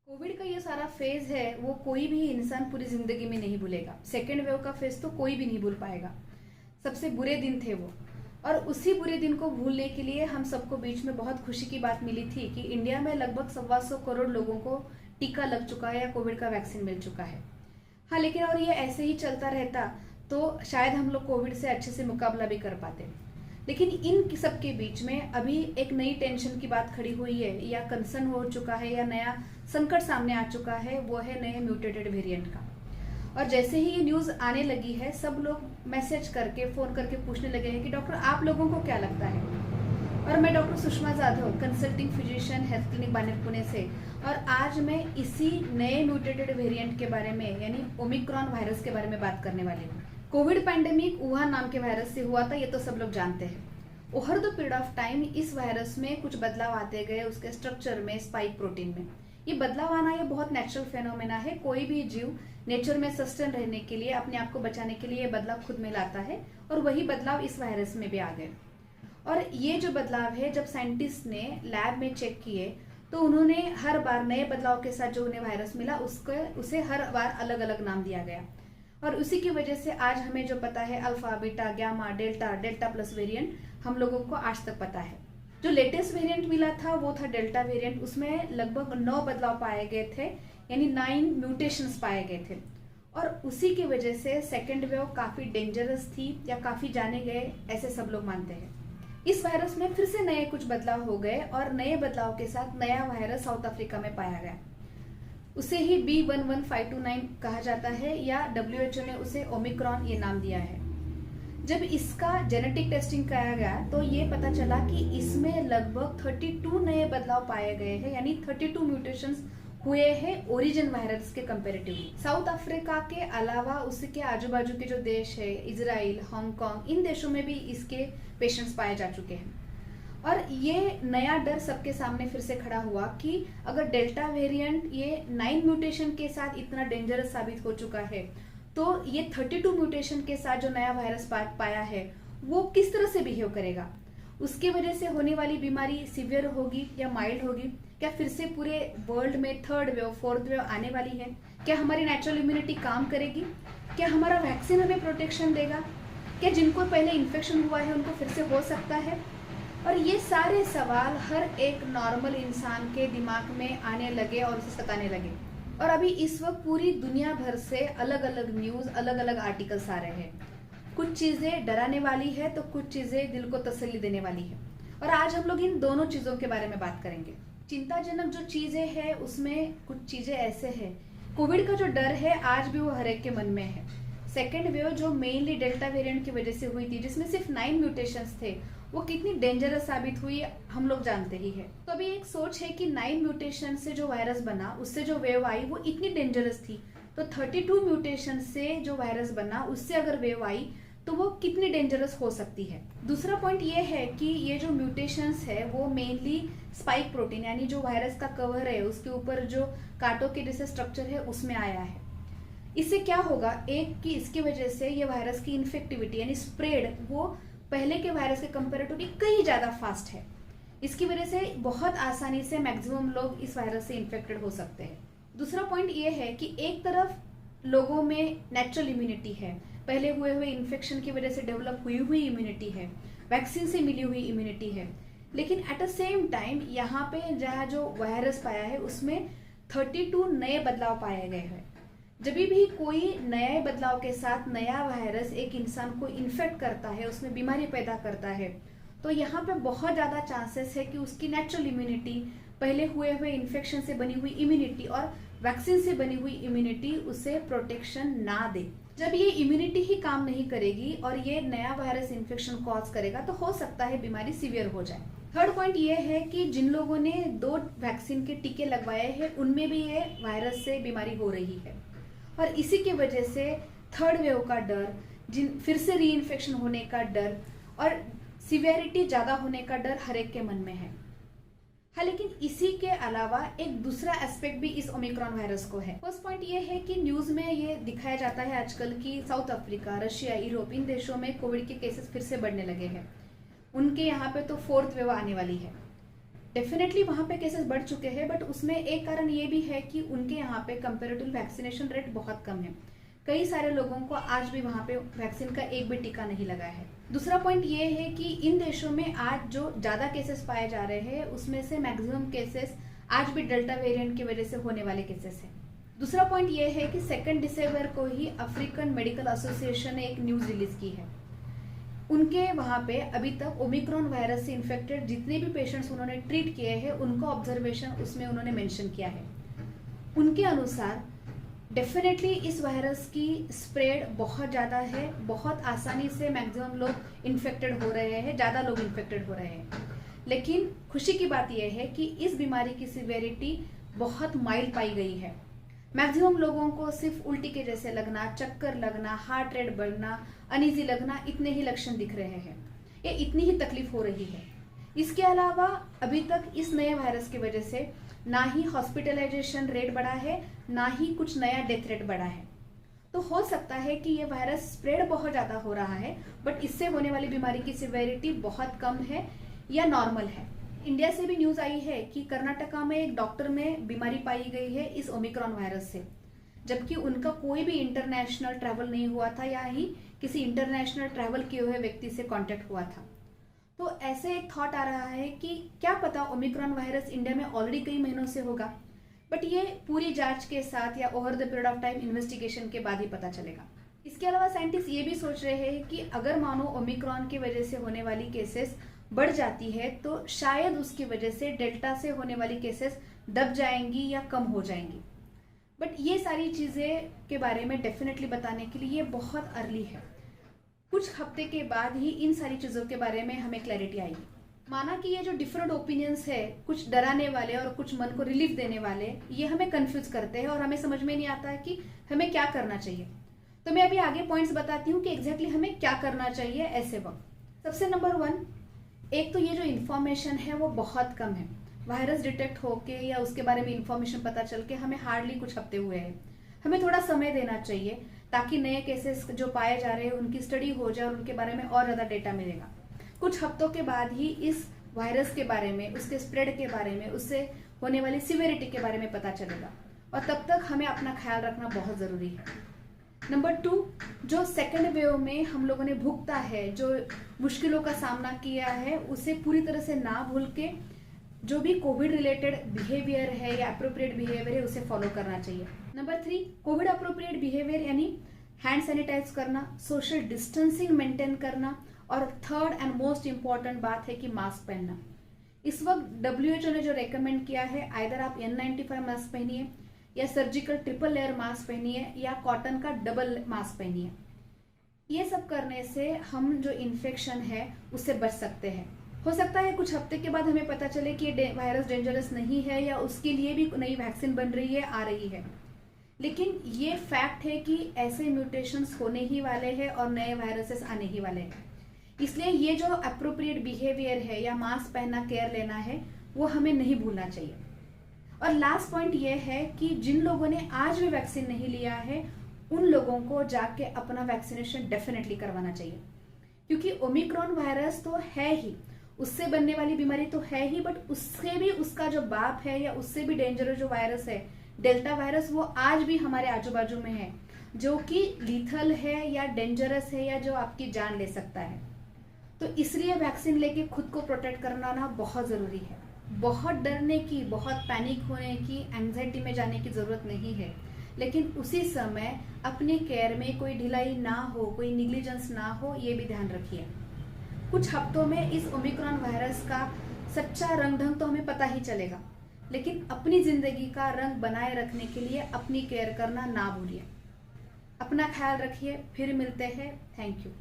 Covid का ये सारा फेज है वो कोई भी इंसान पूरी जिंदगी में नहीं भूलेगा। सेकेंड वेव का फेज तो कोई भी नहीं भूल पाएगा। सबसे बुरे दिन थे वो। और उसी बुरे दिन को भूलने के लिए हम सबको बीच में बहुत खुशी की बात मिली थी कि इंडिया में लगभग 125 करोड़ लोगों को टीका लग चुका है या कोविड का वैक्सीन मिल चुका है। हाँ, लेकिन और ये ऐसे ही चलता रहता तो शायद हम लोग कोविड से अच्छे से मुकाबला भी कर पाते। लेकिन इन सब के बीच में अभी एक नई टेंशन की बात खड़ी हुई है या कंसर्न हो चुका है या नया संकट सामने आ चुका है, वो है नए म्यूटेटेड वेरिएंट का। और जैसे ही ये न्यूज आने लगी है, सब लोग मैसेज करके फोन करके पूछने लगे हैं कि डॉक्टर आप लोगों को क्या लगता है। और मैं doctor Sushma Jadhav, consulting physician, health clinic Baner Pune से, और आज मैं इसी नए म्यूटेटेड वेरिएंट के बारे में यानी ओमिक्रॉन वायरस के बारे में बात करने वाली हूँ। कोविड पैंडेमिक वुहान नाम के वायरस से हुआ था, ये तो सब लोग जानते हैं। Over the period of time इस वायरस में कुछ बदलाव आते गए, उसके स्ट्रक्चर में, स्पाइक प्रोटीन में। ये बदलाव आना ये बहुत नेचुरल फेनोमेना है। कोई भी जीव नेचर में सस्टेन रहने के लिए, अपने आप को बचाने के लिए ये बदलाव खुद में लाता है, और वही बदलाव इस वायरस में भी आ गए। और ये जो बदलाव है, जब साइंटिस्ट ने लैब में चेक किए तो उन्होंने हर बार नए बदलाव के साथ जो उन्हें वायरस मिला उसे हर बार अलग अलग नाम दिया गया। और उसी की वजह से आज हमें जो पता है alpha, beta, gamma, delta, delta plus variant, हम लोगों को आज तक पता है। जो लेटेस्ट वेरिएंट मिला था वो था डेल्टा वेरिएंट। उसमें लगभग 9 बदलाव पाए गए थे, यानी 9 म्यूटेशंस पाए गए थे। और उसी की वजह से सेकेंड वेव काफी डेंजरस थी या काफी जाने गए, ऐसे सब लोग मानते हैं। इस वायरस में फिर से नए कुछ बदलाव हो गए और नए बदलाव के साथ नया वायरस साउथ अफ्रीका में पाया गया। उसे ही B11529 कहा जाता है, या WHO ने उसे ओमिक्रॉन ये नाम दिया है। जब इसका जेनेटिक टेस्टिंग कराया गया तो ये पता चला कि इसमें लगभग 32 नए बदलाव पाए गए हैं, यानी 32 म्यूटेशंस हुए हैं ओरिजिन वायरस के कंपैरेटिवली। साउथ अफ्रीका के अलावा उसके आजू बाजू के जो देश है, इजराइल, हांगकांग, इन देशों में भी इसके पेशेंट्स पाए जा चुके हैं। और ये नया डर सबके सामने फिर से खड़ा हुआ कि अगर डेल्टा वेरिएंट ये 9 म्यूटेशन के साथ इतना डेंजरस साबित हो चुका है, तो ये 32 म्यूटेशन के साथ जो नया वायरस पाया है वो किस तरह से बिहेव करेगा। उसकी वजह से होने वाली बीमारी सीवियर होगी या माइल्ड होगी? क्या फिर से पूरे वर्ल्ड में थर्ड वेव, फोर्थ वेव आने वाली है? क्या हमारी नेचुरल इम्यूनिटी काम करेगी? क्या हमारा वैक्सीन हमें प्रोटेक्शन देगा? क्या जिनको पहले इन्फेक्शन हुआ है उनको फिर से हो सकता है? और ये सारे सवाल हर एक नॉर्मल इंसान के दिमाग में आने लगे और उसे सताने लगे। और अभी इस वक्त पूरी दुनिया भर से अलग अलग न्यूज, अलग अलग आर्टिकल्स आ रहे हैं। कुछ चीजें डराने वाली है तो कुछ चीजें दिल को तसल्ली देने वाली है। और आज हम लोग इन दोनों चीजों के बारे में बात करेंगे। चिंताजनक जो चीजें हैं उसमें कुछ चीजें ऐसे हैं। कोविड का जो डर है आज भी वो हर एक के मन में है। सेकेंड वेव जो मेनली डेल्टा वेरिएंट की वजह से हुई थी, जिसमें सिर्फ 9 म्यूटेशंस थे, वो कितनी डेंजरस साबित हुई हम लोग जानते ही है। तो अभी एक सोच है कि 9 म्यूटेशन से जो वायरस बना, उससे जो वेव आई वो इतनी डेंजरस थी, तो 32 म्यूटेशन से जो वायरस बना उससे अगर वेव आई तो वो कितनी डेंजरस हो सकती है। दूसरा पॉइंट ये है कि ये जो म्यूटेशंस है वो मेनली स्पाइक प्रोटीन, यानी जो वायरस का कवर है उसके ऊपर जो कांटों के जैसे स्ट्रक्चर है उसमें आया है। इससे क्या होगा, एक कि इसकी वजह से ये वायरस की इन्फेक्टिविटी यानी स्प्रेड वो पहले के वायरस के कंपैरेटिवली कहीं ज्यादा फास्ट है। इसकी वजह से बहुत आसानी से मैक्सिमम लोग इस वायरस से इन्फेक्टेड हो सकते हैं। दूसरा पॉइंट ये है कि एक तरफ लोगों में नेचुरल इम्यूनिटी है, पहले हुए इन्फेक्शन की वजह से डेवलप हुई इम्यूनिटी है, वैक्सीन से मिली हुई इम्यूनिटी है, लेकिन एट द सेम टाइम यहाँ पे जहाँ जो वायरस पाया है उसमें 32 नए बदलाव पाए गए हैं। जब भी कोई नए बदलाव के साथ नया वायरस एक इंसान को इन्फेक्ट करता है, उसमें बीमारी पैदा करता है, तो यहाँ पे बहुत ज्यादा चांसेस है कि उसकी नेचुरल इम्यूनिटी, पहले हुए इन्फेक्शन से बनी हुई इम्यूनिटी और वैक्सीन से बनी हुई इम्यूनिटी उसे प्रोटेक्शन ना दे। जब ये इम्यूनिटी ही काम नहीं करेगी और ये नया वायरस इन्फेक्शन कॉज करेगा तो हो सकता है बीमारी सीवियर हो जाए। थर्ड पॉइंट ये है कि जिन लोगों ने 2 वैक्सीन के टीके लगवाए हैं उनमें भी ये वायरस से बीमारी हो रही है, और इसी की वजह से थर्ड वेव का डर, फिर से री इन्फेक्शन होने का डर और सिवियरिटी ज्यादा होने का डर हर एक के मन में है। हाँ, लेकिन इसी के अलावा एक दूसरा एस्पेक्ट भी इस ओमिक्रॉन वायरस को है। फर्स्ट पॉइंट ये है कि न्यूज में ये दिखाया जाता है आजकल कि साउथ अफ्रीका, रशिया, यूरोप, इन देशों में कोविड के केसेस फिर से बढ़ने लगे हैं। उनके यहाँ पे तो 4th वेव आने वाली है। डेफिनेटली वहाँ पे केसेस बढ़ चुके हैं, बट उसमें एक कारण ये भी है कि उनके यहाँ पे कंपेरेटिव वैक्सीनेशन रेट बहुत कम है। कई सारे लोगों को आज भी वहाँ पे वैक्सीन का एक भी टीका नहीं लगा है। दूसरा पॉइंट ये है कि इन देशों में आज जो ज़्यादा केसेस पाए जा रहे हैं उसमें से मैक्सिमम केसेस आज भी डेल्टा वेरिएंट की वजह से होने वाले केसेस हैं। दूसरा पॉइंट ये है कि 2 दिसंबर को ही अफ्रीकन मेडिकल एसोसिएशन ने एक न्यूज़ रिलीज की है। उनके वहाँ पे अभी तक ओमिक्रॉन वायरस से इन्फेक्टेड जितने भी पेशेंट्स उन्होंने ट्रीट किए हैं उनका ऑब्जर्वेशन उसमें उन्होंने मेंशन किया है। उनके अनुसार डेफिनेटली इस वायरस की स्प्रेड बहुत ज़्यादा है, बहुत आसानी से मैक्सिमम लोग इन्फेक्टेड हो रहे हैं, ज़्यादा लोग इन्फेक्टेड हो रहे हैं। लेकिन खुशी की बात यह है कि इस बीमारी की सिवियरिटी बहुत माइल्ड पाई गई है। मैक्सिमम लोगों को सिर्फ उल्टी के जैसे लगना, चक्कर लगना, हार्ट रेट बढ़ना, अनईजी लगना, इतने ही लक्षण दिख रहे हैं, ये इतनी ही तकलीफ हो रही है। इसके अलावा अभी तक इस नए वायरस की वजह से ना ही हॉस्पिटलाइजेशन रेट बढ़ा है, ना ही कुछ नया डेथ रेट बढ़ा है। तो हो सकता है कि ये वायरस स्प्रेड बहुत ज़्यादा हो रहा है, बट इससे होने वाली बीमारी की सिवियरिटी बहुत कम है या नॉर्मल है। इंडिया से भी न्यूज़ आई है कि कर्नाटका में एक डॉक्टर में बीमारी पाई गई है इस ओमिक्रॉन वायरस से, जबकि उनका कोई भी इंटरनेशनल ट्रैवल नहीं हुआ था या ही किसी इंटरनेशनल ट्रैवल किए हुए व्यक्ति से कांटेक्ट हुआ था। तो ऐसे एक थॉट आ रहा है कि क्या पता ओमिक्रॉन वायरस इंडिया में ऑलरेडी कई महीनों से होगा, बट ये पूरी जांच के साथ या over the period of time investigation के बाद ही पता चलेगा। इसके अलावा साइंटिस्ट ये भी सोच रहे हैं कि अगर मानो ओमिक्रॉन की वजह से होने वाली केसेस बढ़ जाती है तो शायद उसकी वजह से डेल्टा से होने वाली केसेस दब जाएंगी या कम हो जाएंगी। बट ये सारी चीज़ें के बारे में डेफिनेटली बताने के लिए बहुत अर्ली है। कुछ हफ्ते के बाद ही इन सारी चीज़ों के बारे में हमें क्लैरिटी आएगी। माना कि ये जो डिफरेंट ओपिनियंस है, कुछ डराने वाले और कुछ मन को रिलीफ देने वाले, ये हमें कंफ्यूज करते हैं और हमें समझ में नहीं आता है कि हमें क्या करना चाहिए। तो मैं अभी आगे पॉइंट्स बताती हूँ कि एग्जैक्टली हमें क्या करना चाहिए ऐसे वक्त। सबसे नंबर 1, एक तो ये जो इन्फॉर्मेशन है वो बहुत कम है। वायरस डिटेक्ट होके या उसके बारे में इन्फॉर्मेशन पता चल के हमें हार्डली कुछ हफ्ते हुए हैं। हमें थोड़ा समय देना चाहिए ताकि नए केसेस जो पाए जा रहे हैं उनकी स्टडी हो जाए और उनके बारे में और ज़्यादा डेटा मिलेगा। कुछ हफ्तों के बाद ही इस वायरस के बारे में, उसके स्प्रेड के बारे में, उससे होने वाली सिवियरिटी के बारे में पता चलेगा और तब तक हमें अपना ख्याल रखना बहुत ज़रूरी है। नंबर 2, जो सेकेंड वेव में हम लोगों ने भुगता है, जो मुश्किलों का सामना किया है, उसे पूरी तरह से ना भूल के जो भी कोविड रिलेटेड बिहेवियर है या अप्रोप्रिएट बिहेवियर है उसे फॉलो करना चाहिए। नंबर 3, कोविड अप्रोप्रिएट बिहेवियर यानी हैंड सैनिटाइज करना, सोशल डिस्टेंसिंग मेंटेन करना, और थर्ड एंड मोस्ट इंपॉर्टेंट बात है कि मास्क पहनना। इस वक्त WHO ने जो रेकमेंड किया है, आइदर आप N95 मास्क पहनिए या सर्जिकल ट्रिपल लेयर मास्क पहनिए या कॉटन का डबल मास्क पहनिए। ये सब करने से हम जो इन्फेक्शन है उससे बच सकते हैं। हो सकता है कुछ हफ्ते के बाद हमें पता चले कि ये वायरस डेंजरस नहीं है या उसके लिए भी नई वैक्सीन बन रही है, आ रही है, लेकिन ये फैक्ट है कि ऐसे म्यूटेशंस होने ही वाले हैं और नए वायरसेस आने ही वाले हैं। इसलिए ये जो अप्रोप्रिएट बिहेवियर है या मास्क पहनना, केयर लेना है, वो हमें नहीं भूलना चाहिए। और लास्ट पॉइंट ये है कि जिन लोगों ने आज भी वैक्सीन नहीं लिया है उन लोगों को जाके अपना वैक्सीनेशन डेफिनेटली करवाना चाहिए, क्योंकि ओमिक्रॉन वायरस तो है ही, उससे बनने वाली बीमारी तो है ही, बट उससे भी उसका जो बाप है या उससे भी डेंजरस जो वायरस है डेल्टा वायरस, वो आज भी हमारे आजू बाजू में है, जो कि लीथल है या डेंजरस है या जो आपकी जान ले सकता है। तो इसलिए वैक्सीन लेके खुद को प्रोटेक्ट करना ना बहुत ज़रूरी है। बहुत डरने की, बहुत पैनिक होने की, एंजाइटी में जाने की ज़रूरत नहीं है, लेकिन उसी समय अपनी केयर में कोई ढिलाई ना हो, कोई निग्लिजेंस ना हो, ये भी ध्यान रखिए। कुछ हफ्तों में इस ओमिक्रॉन वायरस का सच्चा रंग ढंग तो हमें पता ही चलेगा, लेकिन अपनी ज़िंदगी का रंग बनाए रखने के लिए अपनी केयर करना ना भूलिए। अपना ख्याल रखिए, फिर मिलते हैं। Thank you.